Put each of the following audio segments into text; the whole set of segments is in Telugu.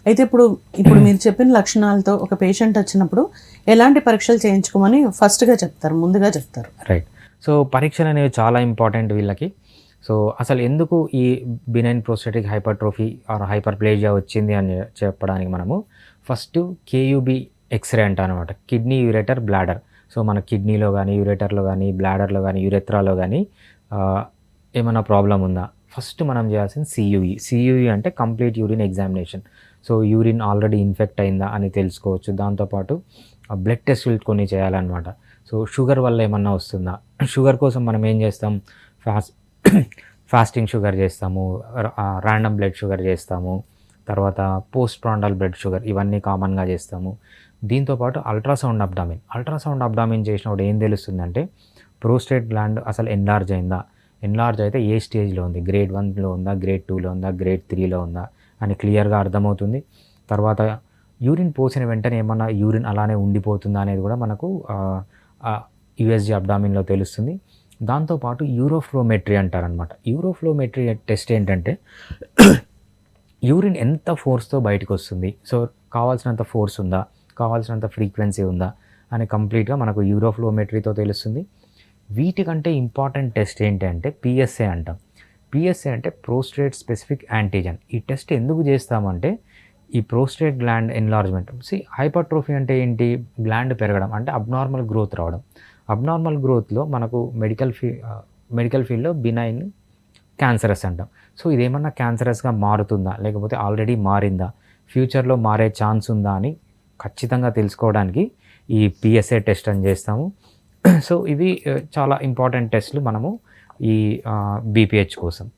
అయితే ఇప్పుడు మీరు చెప్పిన లక్షణాలతో ఒక పేషెంట్ వచ్చినప్పుడు ఎలాంటి పరీక్షలు చేయించుకోమని ముందుగా చెప్తారు? రైట్. సో పరీక్షలు అనేవి చాలా ఇంపార్టెంట్ వీళ్ళకి. సో అసలు ఎందుకు ఈ benign prostatic hypertrophy or hyperplasia వచ్చింది అని చెప్పడానికి మనము ఫస్ట్ కేయూబీ ఎక్స్‌రే అంటామనమాట. Kidney, ureter, bladder. సో మన కిడ్నీలో గానీ, యూరేటర్‌లో గానీ, బ్లాడర్‌లో గానీ, యూరెత్రాలో గానీ ఏమన్నా ప్రాబ్లమ్ ఉందా? ఫస్ట్ మనం చేయాల్సింది సీయూఈ. సీయూఈ అంటే complete urine examination. So urine already infect అయిందా అని తెలుసుకోవచ్చు. దాంతోపాటు బ్లడ్ టెస్టులు కొన్ని చేయాలన్నమాట. సో షుగర్ వల్ల ఏమన్నా వస్తుందా? షుగర్ కోసం మనం ఏం చేస్తాం? ఫాస్టింగ్ షుగర్ చేస్తాము, ర్యాండమ్ బ్లడ్ షుగర్ చేస్తాము, తర్వాత పోస్ట్ ప్రాండల్ బ్లడ్ షుగర్ ఇవన్నీ కామన్‌గా చేస్తాము. దీంతోపాటు అల్ట్రాసౌండ్ అబ్డామిన్ చేసినప్పుడు ఏం తెలుస్తుందంటే ప్రోస్టేట్ గ్లాండ్ అసలు ఎన్లార్జ్ అయిందా? ఎన్లార్జ్ అయితే ఏ స్టేజ్‌లో ఉంది? గ్రేడ్ 1లో ఉందా? గ్రేడ్ 2లో ఉందా? గ్రేడ్ 3లో ఉందా? అని క్లియర్‌గా అర్థమవుతుంది. తర్వాత యూరిన్ పోసిన వెంటనే ఏమన్నా యూరిన్ అలానే ఉండిపోతుందా అనేది కూడా మనకు యూఎస్జీ అబ్డామిన్‌లో తెలుస్తుంది. దాంతోపాటు యూరోఫ్లోమెట్రీ అంటారనమాట. యూరోఫ్లోమెట్రీ టెస్ట్ ఏంటంటే యూరిన్ ఎంత ఫోర్స్‌తో బయటకొస్తుంది, సో కావాల్సినంత ఫోర్స్ ఉందా, కావాల్సినంత ఫ్రీక్వెన్సీ ఉందా అని కంప్లీట్‌గా మనకు యూరోఫ్లోమెట్రీతో తెలుస్తుంది. వీటికంటే ఇంపార్టెంట్ టెస్ట్ ఏంటంటే పిఎస్ఏ అంటాం. పిఎస్ఏ అంటే ప్రోస్టేట్ స్పెసిఫిక్ యాంటీజెన్. ఈ టెస్ట్ ఎందుకు చేస్తామంటే ఈ ప్రోస్టేట్ గ్లాండ్ ఎన్లార్జ్మెంట్. హైపర్ట్రోఫీ అంటే ఏంటి? గ్లాండ్ పెరగడం అంటే అబ్నార్మల్ గ్రోత్ రావడం. అబ్నార్మల్ గ్రోత్‌లో మనకు మెడికల్ ఫీల్డ్‌లో బినైన్ క్యాన్సరస్ అంటాం. సో ఇదేమన్నా క్యాన్సరస్‌గా మారుతుందా? లేకపోతే ఆల్రెడీ మారిందా? ఫ్యూచర్‌లో మారే ఛాన్స్ ఉందా? అని ఖచ్చితంగా తెలుసుకోవడానికి ఈ పిఎస్ఏ టెస్ట్ అని చేస్తాము. సో ఇవి చాలా ఇంపార్టెంట్ టెస్ట్‌లు మనము ఈ బీపీహెచ్ కోసం.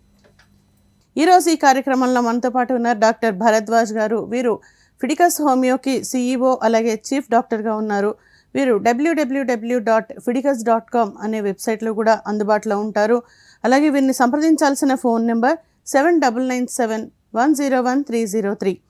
ఈరోజు ఈ కార్యక్రమంలో మనతో పాటు ఉన్నారు డాక్టర్ భరద్వాజ్ గారు. వీరు ఫిడికస్ హోమియోకి CEO అలాగే చీఫ్ డాక్టర్గా ఉన్నారు. వీరు www.fidicus.com అనే వెబ్సైట్లో కూడా అందుబాటులో ఉంటారు. అలాగే వీరిని సంప్రదించాల్సిన ఫోన్ నెంబర్ 7997101303.